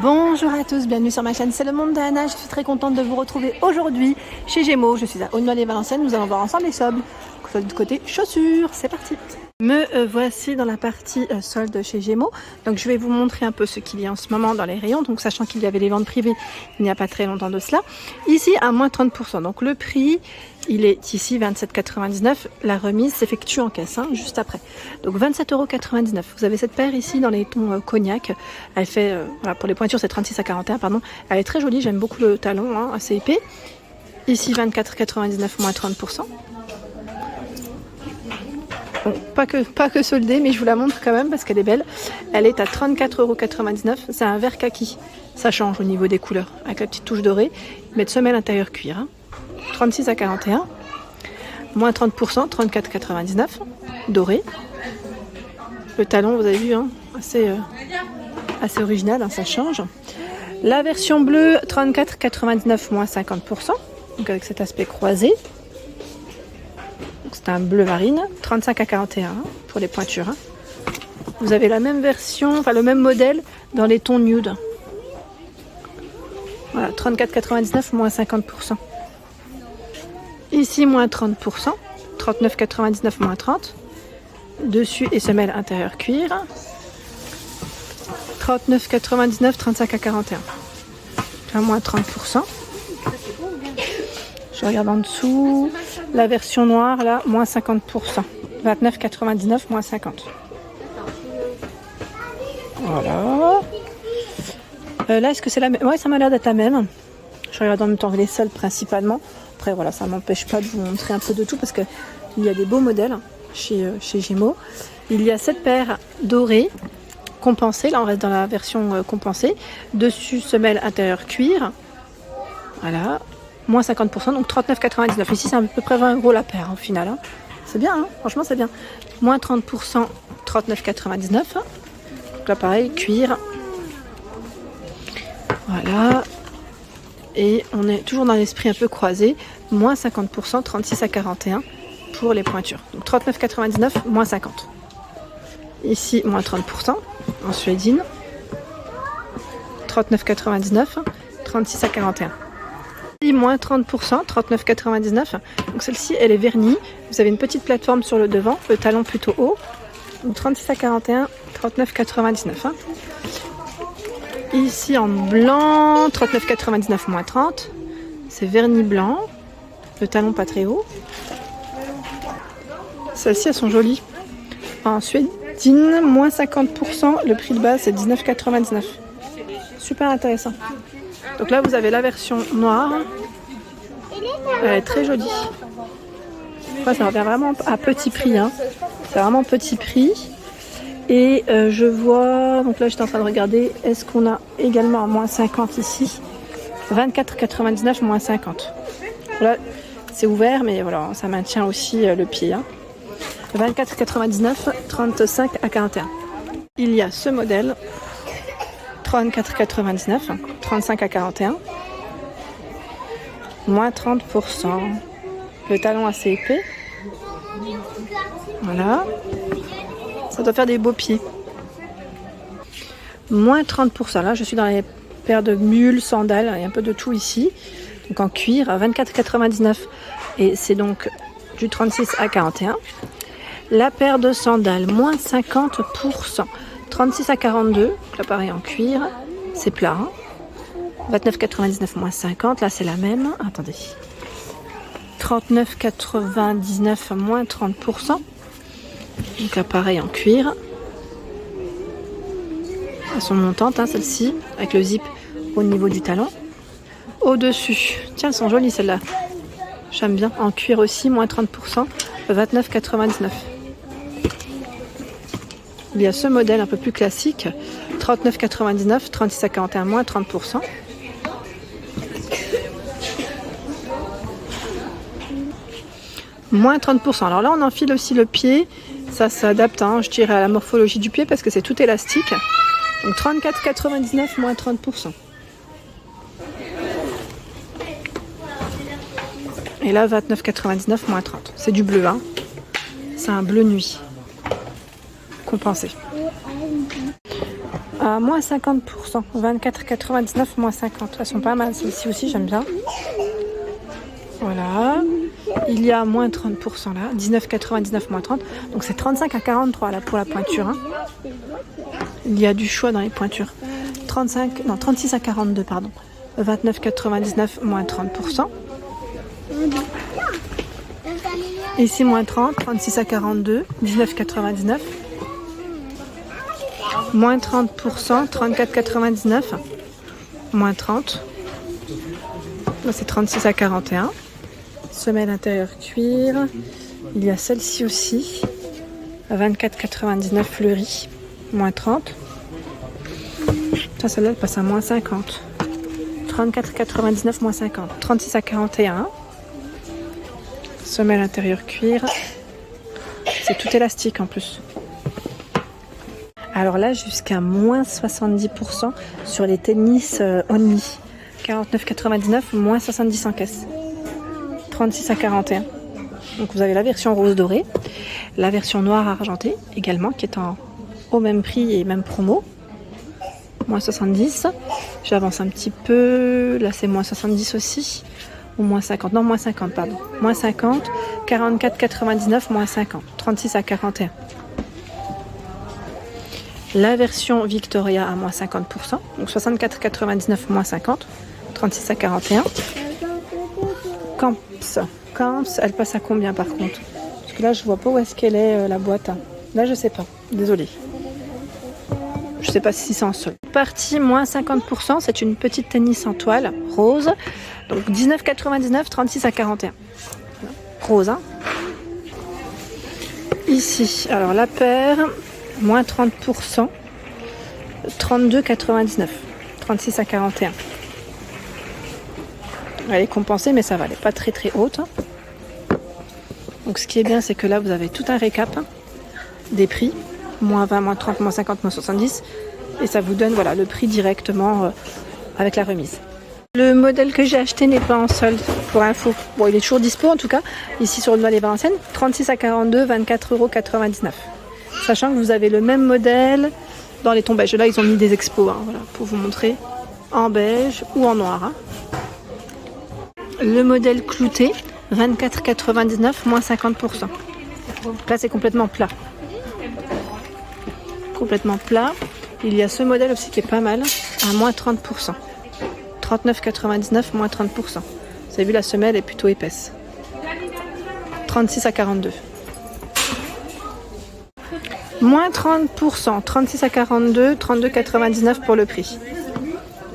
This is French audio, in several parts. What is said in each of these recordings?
Bonjour à tous, bienvenue sur ma chaîne C'est le monde d'Anna. Je suis très contente de vous retrouver aujourd'hui chez Gémeaux. Je suis à Aulnoy-les-Valenciennes, nous allons voir ensemble les soldes. Du côté chaussures, c'est parti. Voici dans la partie solde chez Gémeaux. Donc je vais vous montrer un peu ce qu'il y a en ce moment dans les rayons. Donc sachant qu'il y avait les ventes privées il n'y a pas très longtemps de cela. Ici à moins 30%. Donc le prix il est ici 27,99 €. La remise s'effectue en caisse juste après. Donc 27,99 €. Vous avez cette paire ici dans les tons cognac. Elle fait, voilà, pour les pointures c'est 36 à 41 pardon. Elle est très jolie, j'aime beaucoup le talon, assez épais. Ici 24,99 moins 30%. Bon, pas que soldée, mais je vous la montre quand même parce qu'elle est belle. Elle est à 34,99 €. C'est un vert kaki. Ça change au niveau des couleurs. Avec la petite touche dorée. Ils mettent semelle intérieure cuir. 36 à 41. Moins 30%, 34,99 €. Doré. Le talon, vous avez vu, assez original, ça change. La version bleue, 34,99 moins 50%. Donc avec cet aspect croisé. C'est un bleu marine, 35 à 41 pour les pointures. Vous avez la même version, enfin le même modèle dans les tons nude. Voilà, 34,99 moins 50%. Ici, moins 30%, 39,99 moins 30. Dessus et semelle intérieure cuir. 39,99, 35 à 41. Là, moins 30%. Je regarde en dessous. La version noire, là, moins 50%. 29,99, moins 50. Voilà. Là, est-ce que c'est la même? Ouais, ça m'a l'air d'être la même. Je regarde en même temps les soldes principalement. Après, voilà, ça ne m'empêche pas de vous montrer un peu de tout parce qu'il y a des beaux modèles chez Gémeaux. Il y a cette paire dorée, compensée. Là, on reste dans la version compensée. Dessus, semelle intérieure cuir. Voilà. Moins 50%, donc 39,99. Ici, c'est à peu près 20 € la paire au final. C'est bien, franchement, c'est bien. Moins 30%, 39,99. Donc là, pareil, cuir. Voilà. Et on est toujours dans l'esprit un peu croisé. Moins 50%, 36 à 41 pour les pointures. Donc 39,99, moins 50. Ici, moins 30% en suédine. 39,99, 36 à 41. Moins 30%, 39,99. Donc celle-ci, elle est vernie. Vous avez une petite plateforme sur le devant, le talon plutôt haut. Donc 36 à 41, 39,99. Ici en blanc, 39,99 moins 30. C'est vernis blanc. Le talon pas très haut. Celles-ci, elles sont jolies. En suédine, moins 50%. Le prix de base, c'est 19,99. Super intéressant. Donc là, vous avez la version noire. Elle est très jolie. Ouais, ça revient vraiment à petit prix. C'est vraiment petit prix. Et je vois, donc là j'étais en train de regarder, est-ce qu'on a également à moins 50 ici? 24,99 moins 50. Voilà, c'est ouvert, mais voilà, ça maintient aussi le pied. 24,99, 35 à 41. Il y a ce modèle, 34,99, 35 à 41. Moins 30%. Le talon assez épais. Voilà. Ça doit faire des beaux pieds. Moins 30%. Là, je suis dans les paires de mules, sandales. Il y a un peu de tout ici. Donc en cuir, à 24,99. Et c'est donc du 36 à 41. La paire de sandales, moins 50%. 36 à 42. Là, pareil en cuir. C'est plat. 29,99 moins 50. Là, c'est la même. Attendez. 39,99 moins 30%. Donc là, pareil en cuir. Elles sont montantes, celles-ci, avec le zip au niveau du talon. Au-dessus, tiens, elles sont jolies celles-là. J'aime bien. En cuir aussi, moins 30%, 29,99. Il y a ce modèle un peu plus classique, 39,99, 36 à 41, moins 30%. Moins 30%. Alors là, on enfile aussi le pied. Ça s'adapte, je dirais, à la morphologie du pied parce que c'est tout élastique. Donc 34,99 moins 30%. Et là, 29,99 moins 30. C'est du bleu, C'est un bleu nuit. Compensé. à moins 50%. 24,99 moins 50. Elles sont pas mal, celles-ci aussi, j'aime bien. Voilà. Il y a moins 30% là. 19,99 moins 30. Donc c'est 35 à 43 là pour la pointure. Hein. Il y a du choix dans les pointures. 36 à 42, pardon. 29,99 moins 30%. Ici, moins 30, 36 à 42, 19,99. Moins 30%, 34,99. Moins 30. Là, c'est 36 à 41. Semelle intérieure cuir. Il y a celle-ci aussi. À 24,99 fleurie. Moins 30. Ça, celle-là, elle passe à moins 50. 34,99 moins 50. 36 à 41. Semelle intérieure cuir. C'est tout élastique en plus. Alors là, jusqu'à moins 70% sur les tennis Only. 49,99 moins 70 en caisse. 36 à 41. Donc vous avez la version rose dorée. La version noire argentée également qui est au même prix et même promo. Moins 70. J'avance un petit peu. Là, c'est moins 70 aussi. Ou moins 50. Non, moins 50, pardon. Moins 50. 44,99 moins 50. 36 à 41. La version Victoria à moins 50%. Donc 64,99 moins 50. 36 à 41. Camps. Camps, elle passe à combien par contre? Parce que là, je vois pas où est-ce qu'elle est la boîte. Là, je sais pas. Désolée. Je sais pas si c'est en sol. Partie moins 50%, c'est une petite tennis en toile rose. Donc 19,99, 36 à 41. Rose, hein. Ici, alors la paire, moins 30%, 32,99, 36 à 41. Elle est compensée, mais ça va, elle n'est pas très très haute. Donc ce qui est bien, c'est que là, vous avez tout un récap des prix. Moins 20, moins 30, moins 50, moins 70. Et ça vous donne voilà, le prix directement avec la remise. Le modèle que j'ai acheté n'est pas en solde, pour info. Bon, il est toujours dispo en tout cas, ici sur Aulnoy les Valenciennes. 36 à 42, 24,99 €. Sachant que vous avez le même modèle dans les tons beige. Là, ils ont mis des expos hein, voilà, pour vous montrer en beige ou en noir. Hein. Le modèle clouté, 24,99, moins 50%. Là, c'est complètement plat. Complètement plat. Il y a ce modèle aussi qui est pas mal, à moins 30%. 39,99, moins 30%. Vous avez vu, la semelle est plutôt épaisse. 36 à 42. Moins 30%, 36 à 42, 32,99 pour le prix.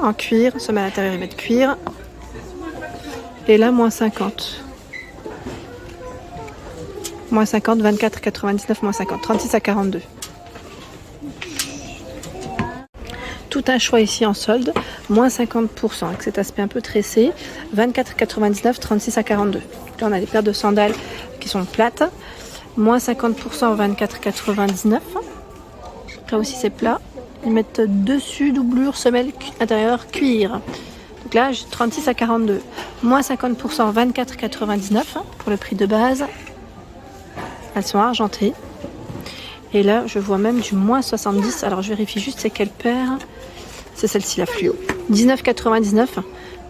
En cuir, semelle intérieure et de cuir. Et là, moins 50. Moins 50, 24,99, moins 50. 36 à 42. Tout un choix ici en solde, moins 50% avec cet aspect un peu tressé, 24,99, 36 à 42. Là on a des paires de sandales qui sont plates, moins 50%, 24,99. Là aussi c'est plat. Ils mettent dessus doublure, semelle intérieure, cuir. Donc là j'ai 36 à 42, moins 50%, 24,99 pour le prix de base. Elles sont argentées. Et là, je vois même du moins 70. Alors, je vérifie juste c'est quelle paire. C'est celle-ci, la fluo. 19,99,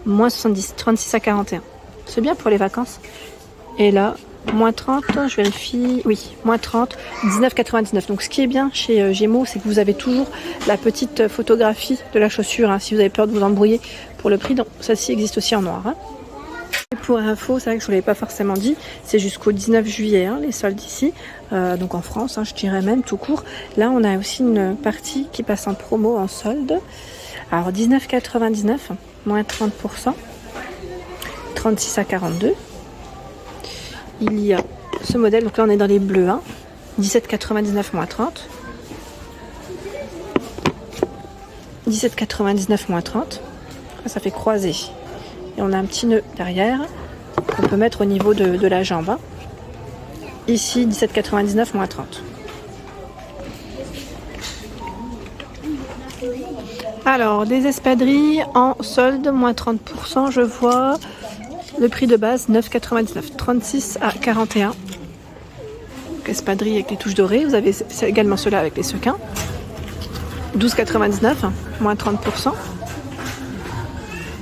moins 70, 36 à 41. C'est bien pour les vacances. Et là, moins 30, je vérifie. Oui, moins 30, 19,99. Donc, ce qui est bien chez Gémeaux, c'est que vous avez toujours la petite photographie de la chaussure. Hein, si vous avez peur de vous embrouiller pour le prix. Donc, celle-ci existe aussi en noir. Hein. Et pour info, c'est vrai que je ne vous l'avais pas forcément dit, c'est jusqu'au 19 juillet, hein, les soldes ici. Donc en France, hein, je dirais même tout court. Là, on a aussi une partie qui passe en promo, en solde. Alors 19,99, moins 30%, 36 à 42. Il y a ce modèle, donc là on est dans les bleus, hein, 17,99 moins 30. 17,99 moins 30. Ça fait croiser. Et on a un petit nœud derrière qu'on peut mettre au niveau de la jambe. Hein. Ici, 17,99 moins 30. Alors, des espadrilles en solde, moins 30%, je vois. Le prix de base, 9,99. 36 à 41. Donc, espadrilles avec les touches dorées. Vous avez également ceux-là avec les sequins. 12,99, moins 30%.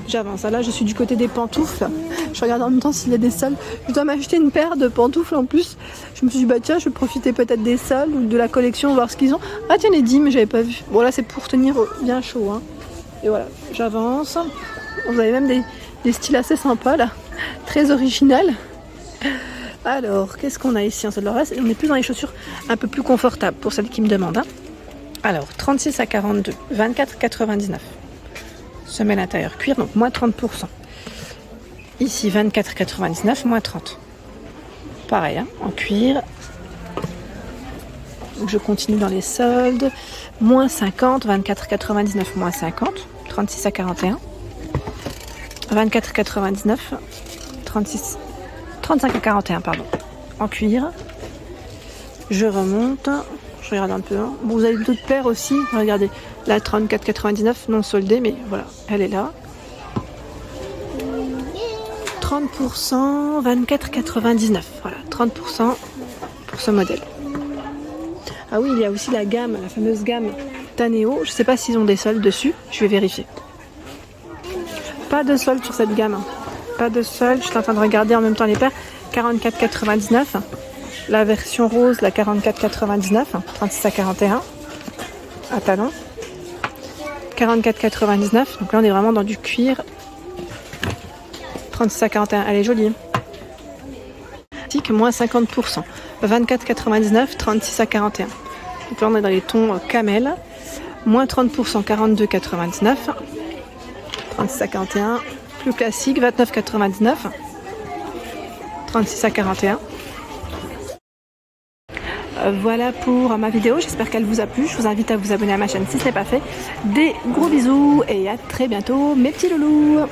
J'avance. Là, je suis du côté des pantoufles. Je regarde en même temps s'il y a des soldes. Je dois m'acheter une paire de pantoufles en plus. Je me suis dit, bah tiens, je vais profiter peut-être des soldes ou de la collection, voir ce qu'ils ont. Ah tiens, les 10, mais j'avais pas vu. Bon, là, c'est pour tenir bien chaud. Hein. Et voilà, j'avance. Vous avez même des styles assez sympas, là. Très original. Alors, qu'est-ce qu'on a ici en solde? Alors là, on est plus dans les chaussures un peu plus confortables pour celles qui me demandent. Hein. Alors, 36 à 42, 24,99. Semelle intérieure cuir, donc moins 30%. Ici, 24,99, moins 30. Pareil, hein, en cuir. Donc, je continue dans les soldes. Moins 50, 24,99, moins 50. 36 à 41. 24,99. 35 à 41, pardon. En cuir. Je remonte. Je regarde un peu. Hein. Bon, vous avez d'autres paires aussi. Regardez, la 34,99 non soldée, mais voilà, elle est là. 30%, 24,99. Voilà, 30% pour ce modèle. Ah oui, il y a aussi la gamme, la fameuse gamme Taneo. Je ne sais pas s'ils ont des soldes dessus. Je vais vérifier. Pas de solde sur cette gamme. Pas de solde. Je suis en train de regarder en même temps les paires. 44,99. La version rose, la 44,99, 36 à 41, à talons. 44,99, donc là on est vraiment dans du cuir. 36 à 41, elle est jolie. Moins 50%, 24,99, 36 à 41. Donc là on est dans les tons camel. Moins 30%, 42,99, 36 à 41. Plus classique, 29,99, 36 à 41. Voilà pour ma vidéo, j'espère qu'elle vous a plu. Je vous invite à vous abonner à ma chaîne si ce n'est pas fait. Des gros bisous et à très bientôt mes petits loulous.